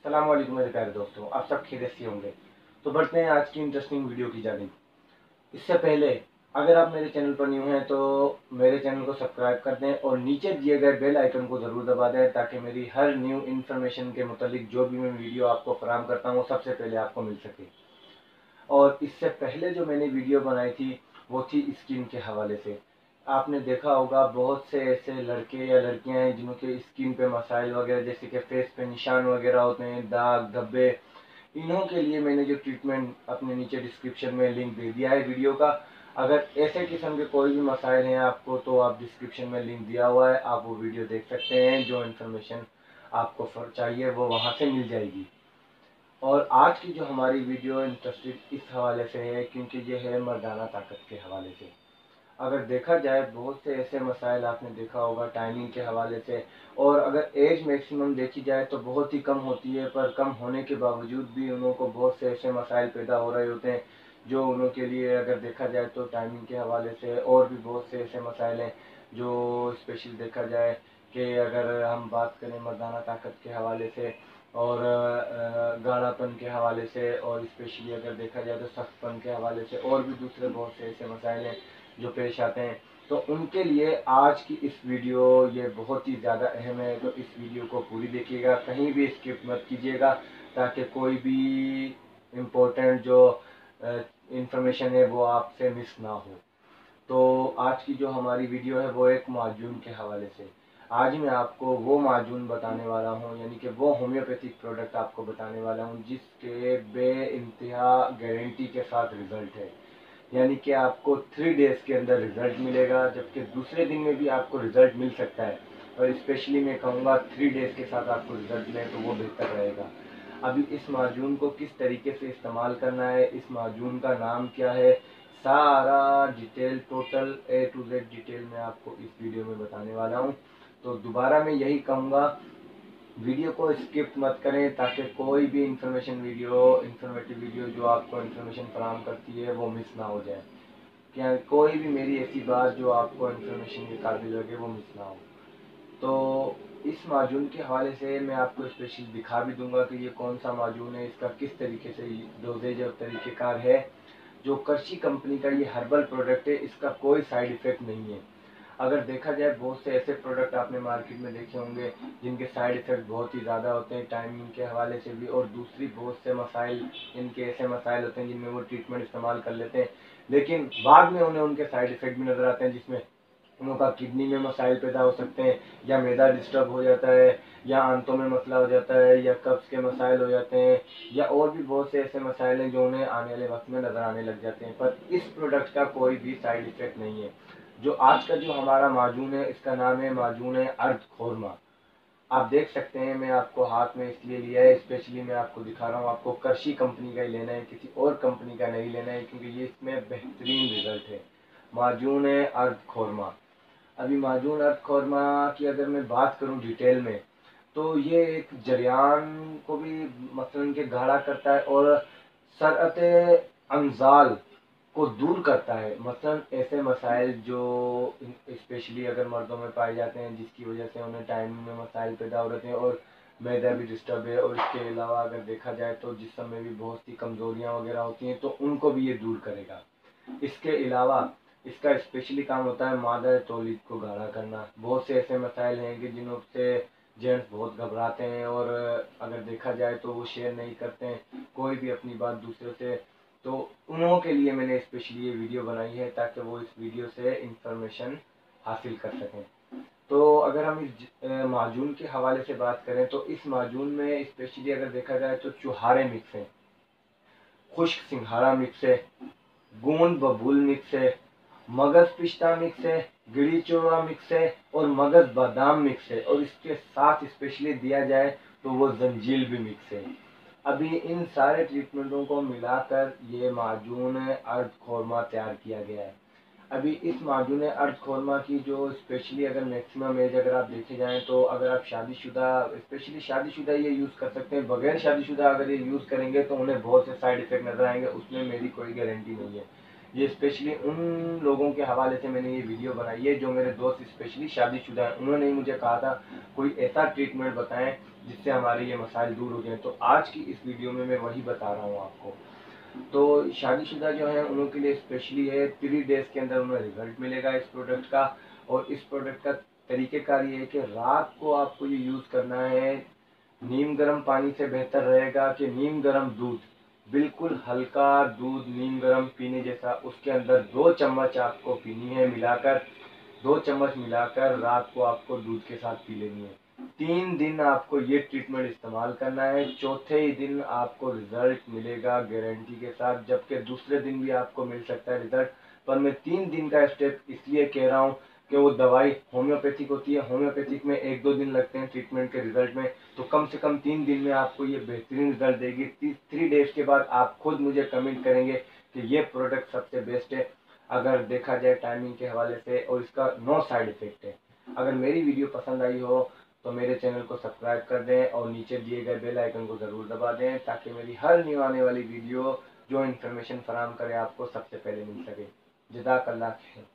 अस्सलाम वालेकुम मेरे प्यारे दोस्तों, आप सब खैरियत से होंगे। तो बढ़ते हैं आज की इंटरेस्टिंग वीडियो की जानिब। इससे पहले अगर आप मेरे चैनल पर न्यू हैं तो मेरे चैनल को सब्सक्राइब कर दें और नीचे दिए गए बेल आइकन को ज़रूर दबा दें ताकि मेरी हर न्यू इन्फॉर्मेशन के मुतालिक जो भी मैं वीडियो आपको फराहम करता हूँ सबसे पहले आपको मिल सके। और इससे पहले जो मैंने वीडियो बनाई थी वो थी स्किन के हवाले से। आपने देखा होगा बहुत से ऐसे लड़के या लड़कियां हैं जिनों के स्किन पे मसाइल वगैरह जैसे कि फेस पे निशान वगैरह होते हैं, दाग धब्बे। इन्हों के लिए मैंने जो ट्रीटमेंट अपने नीचे डिस्क्रिप्शन में लिंक दे दिया है वीडियो का। अगर ऐसे किस्म के कोई भी मसाइल हैं आपको तो आप डिस्क्रिप्शन में लिंक दिया हुआ है, आप वो वीडियो देख सकते हैं। जो इन्फॉर्मेशन आपको चाहिए वो वहाँ से मिल जाएगी। और आज की जो हमारी वीडियो इंटरेस्टेड इस हवाले से है क्योंकि ये है मर्दाना ताकत के हवाले से। अगर देखा जाए बहुत से ऐसे मसाइल आपने देखा होगा टाइमिंग के हवाले से, और अगर एज मैक्सिमम देखी जाए तो बहुत ही कम होती है, पर कम होने के बावजूद भी उन्हों को बहुत से ऐसे मसाइल पैदा हो रहे होते हैं जो उन्हों के लिए अगर देखा जाए तो टाइमिंग के हवाले से और भी बहुत से ऐसे मसाइल हैं जो स्पेशल देखा जाए कि अगर हम बात करें मर्दाना ताकत के हवाले से और गाढ़ापन के हवाले से और स्पेशली अगर देखा जाए तो सख्तपन के हवाले से और भी दूसरे बहुत से ऐसे मसाइल हैं जो पेश आते हैं। तो उनके लिए आज की इस वीडियो ये बहुत ही ज़्यादा अहम है, तो इस वीडियो को पूरी देखिएगा, कहीं भी स्किप मत कीजिएगा ताकि कोई भी इम्पोर्टेंट जो इंफॉर्मेशन है वो आपसे मिस ना हो। तो आज की जो हमारी वीडियो है वो एक माजून के हवाले से। आज मैं आपको वो माजून बताने वाला हूँ, यानी कि वो होम्योपैथिक प्रोडक्ट आपको बताने वाला हूँ जिसके बे इंतहा गारंटी के साथ रिजल्ट है। यानी कि आपको 3 डेज़ के अंदर रिजल्ट मिलेगा, जबकि दूसरे दिन में भी आपको रिजल्ट मिल सकता है, और स्पेशली मैं कहूँगा 3 डेज़ के साथ आपको रिजल्ट मिले तो वो बेहतर रहेगा। अभी इस माजून को किस तरीके से इस्तेमाल करना है, इस माजून का नाम क्या है, सारा detail total A to Z detail मैं आपको इस वीडियो में बताने वाला हूँ। तो दोबारा मैं यही कहूँगा, वीडियो को स्किप मत करें ताकि कोई भी इंफॉर्मेटिव वीडियो जो आपको इंफॉर्मेशन फराहम करती है वो मिस ना हो जाए। क्या कोई भी मेरी ऐसी बात जो आपको इंफॉर्मेशन के काबिल लगे वो मिस ना हो। तो इस माजून के हवाले से मैं आपको स्पेशल दिखा भी दूंगा कि ये कौन सा माजून है, इसका किस तरीके से डोजेज और तरीक़ेकार है। जो कर्शी कंपनी का ये हर्बल प्रोडक्ट है, इसका कोई साइड इफ़ेक्ट नहीं है। अगर देखा जाए बहुत से ऐसे प्रोडक्ट आपने मार्केट में देखे होंगे जिनके साइड इफ़ेक्ट बहुत ही ज़्यादा होते हैं टाइमिंग के हवाले से भी, और दूसरी बहुत से मसाइल, इनके ऐसे मसाइल होते हैं जिनमें वो ट्रीटमेंट इस्तेमाल कर लेते हैं लेकिन बाद में उन्हें उनके साइड इफ़ेक्ट भी नज़र आते हैं, जिसमें उनका किडनी में मसाइल पैदा हो सकते हैं, या मैदा डिस्टर्ब हो जाता है, या आंतों में मसला हो जाता है, या कब्ज़ के मसाइल हो जाते हैं, या और भी बहुत से ऐसे मसाइल हैं जो उन्हें आने वाले वक्त में नज़र आने लग जाते हैं। पर इस प्रोडक्ट का कोई भी साइड इफ़ेक्ट नहीं है। जो आज का जो हमारा माजून है इसका नाम है माजून अर्द खोरमा। आप देख सकते हैं मैं आपको हाथ में इसलिए लिया है, स्पेशली मैं आपको दिखा रहा हूँ, आपको कर्शी कंपनी का ही लेना है, किसी और कंपनी का नहीं लेना है क्योंकि ये इसमें बेहतरीन रिजल्ट है। माजून अर्द खोरमा। अभी माजून अर्द खोरमा की अगर मैं बात करूं डिटेल में तो ये एक जरियान को भी मसलन के गाढ़ा करता है और सरअत अंजाल को दूर करता है। मसलन ऐसे मसाइल जो स्पेशली अगर मर्दों में पाए जाते हैं जिसकी वजह से उन्हें टाइम में मसाइल पैदा हो रहे हैं, और मैदा भी डिस्टर्ब है, और इसके अलावा अगर देखा जाए तो जिस्म में भी बहुत सी कमज़ोरियाँ वगैरह होती हैं तो उनको भी ये दूर करेगा। इसके अलावा इसका स्पेशली काम होता है मादा तौलीद को गाढ़ा करना। बहुत से ऐसे मसाइल हैं कि जिनों से जेंट्स बहुत घबराते हैं और अगर देखा जाए तो वो शेयर नहीं करते हैं कोई भी अपनी बात दूसरे से, तो उन्हों के लिए मैंने स्पेशली ये वीडियो बनाई है ताकि वो इस वीडियो से इंफॉर्मेशन हासिल कर सकें। तो अगर हम इस माजून के हवाले से बात करें तो इस माजून में स्पेशली अगर देखा जाए तो चुहारे मिक्स हैं, खुश्क सिंघाड़ा मिक्स है, गोंद बबूल मिक्स है, मगज पिस्ता मिक्स है, गिरी चोड़ा मिक्स है, और मगज बादाम मिक्स है, और इसके साथ स्पेशली दिया जाए तो वो जंजील भी मिक्स है। अभी इन सारे ट्रीटमेंटों को मिलाकर ये माजून अर्द खोरमा तैयार किया गया है। अभी इस माजून अर्द खोरमा की जो स्पेशली अगर मैक्सिमम एज अगर आप देखे जाएं तो अगर आप शादीशुदा, स्पेशली शादीशुदा ये यूज़ कर सकते हैं, बगैर शादीशुदा अगर ये यूज़ करेंगे तो उन्हें बहुत से साइड इफ़ेक्ट नज़र आएंगे, उसमें मेरी कोई गारंटी नहीं है। ये स्पेशली उन लोगों के हवाले से मैंने ये वीडियो बनाई है जो मेरे दोस्त स्पेशली शादीशुदा हैं। उन्होंने ही मुझे कहा था कोई ऐसा ट्रीटमेंट बताएं जिससे हमारे ये मसाइल दूर हो जाए। तो आज की इस वीडियो में मैं वही बता रहा हूँ आपको। तो शादीशुदा जो है उन लोगों के लिए स्पेशली है, 3 डेज के अंदर उन्हें रिजल्ट मिलेगा इस प्रोडक्ट का। और इस प्रोडक्ट का तरीक़ेकार ये है कि रात को आपको ये यूज़ करना है। नीम गर्म पानी से बेहतर रहेगा कि नीम गर्म दूध, बिल्कुल हल्का दूध नीम गर्म पीने जैसा, उसके अंदर 2 चम्मच आपको पीनी है मिलाकर, 2 चम्मच मिलाकर रात को आपको दूध के साथ पी लेनी है। 3 दिन आपको ये ट्रीटमेंट इस्तेमाल करना है। चौथे ही दिन आपको रिजल्ट मिलेगा गारंटी के साथ, जबकि दूसरे दिन भी आपको मिल सकता है रिजल्ट। पर मैं 3 दिन का स्टेप इसलिए कह रहा हूँ कि वो दवाई होम्योपैथिक होती है, होम्योपैथिक में 1-2 दिन लगते हैं ट्रीटमेंट के रिजल्ट में, तो कम से कम 3 दिन में आपको ये बेहतरीन रिजल्ट देगी। 3 डेज के बाद आप खुद मुझे कमेंट करेंगे कि ये प्रोडक्ट सबसे बेस्ट है अगर देखा जाए टाइमिंग के हवाले से, और इसका नो साइड इफेक्ट है। अगर मेरी वीडियो पसंद आई हो तो मेरे चैनल को सब्सक्राइब कर दें और नीचे दिए गए बेल आइकन को ज़रूर दबा दें, ताकि मेरी हर न्यू आने वाली वीडियो जो इन्फॉर्मेशन फराहम करे आपको सबसे पहले मिल सके। जज़ाकल्लाह खैर।